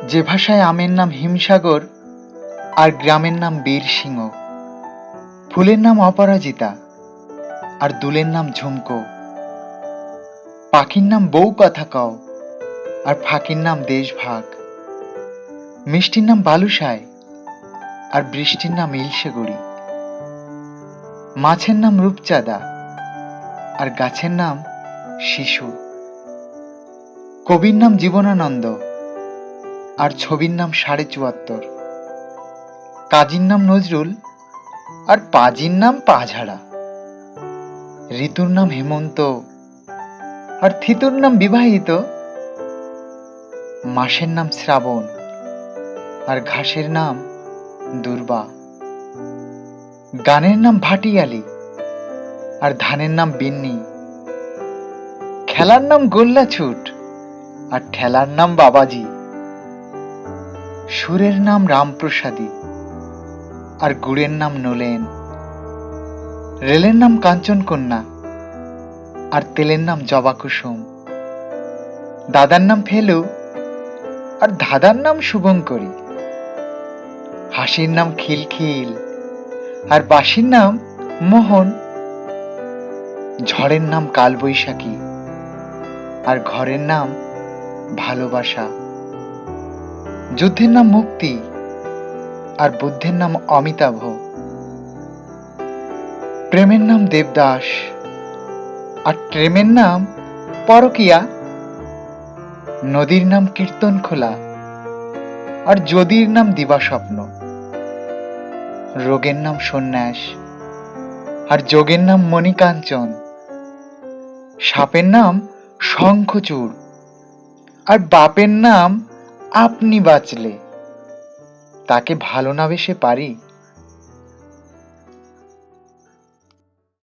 যে ভাষায় আমের নাম হিমসাগর আর গ্রামের নাম বীরসিংহ, ফুলের নাম অপরাজিতা আর দুলের নাম ঝুমকো, পাখির নাম বউ কথা কও আর ফাঁকির নাম দেশভাগ, মিষ্টির নাম বালুশাই আর বৃষ্টির নাম ইলশে গড়ি, মাছের নাম রূপচাঁদা আর গাছের নাম শিশু, কবির নাম জীবনানন্দ আর ছবির নাম ৭৪.৫, কাজীর নাম নজরুল আর পাজির নাম পাঝাড়া, ঋতুর নাম হেমন্ত আর থিতুর নাম বিবাহিত, মাসের নাম শ্রাবণ আর ঘাসের নাম দুর্বা, গানের নাম ভাটিয়ালি আর ধানের নাম বিন্নি, খেলার নাম গোল্লাছুট আর ঠেলার নাম বাবাজি, সুরের নাম রামপ্রসাদী আর গুড়ের নাম নোলেন, রেলের নাম কাঞ্চনকন্যা আর তেলের নাম জবাকুসুম, দাদার নাম ফেলু আর দাদার নাম শুভঙ্করী, হাসির নাম খিলখিল আর বাঁশির নাম মোহন, ঝড়ের নাম কালবৈশাখী আর ঘরের নাম ভালোবাসা, যুদ্ধের নাম মুক্তি আর বুদ্ধের নাম অমিতাভ, প্রেমের নাম দেবদাস আর প্রেমের নাম পরকিয়া, নদীর নাম কীর্তনখোলা আর যদির নাম দিবাস্বপ্ন, রোগের নাম সন্ন্যাস আর যোগের নাম মণিকাঞ্চন, সাপের নাম শঙ্খচূড় আর বাপের নাম আপনি বাঁচলে, তাকে ভালো না বেসে পারি।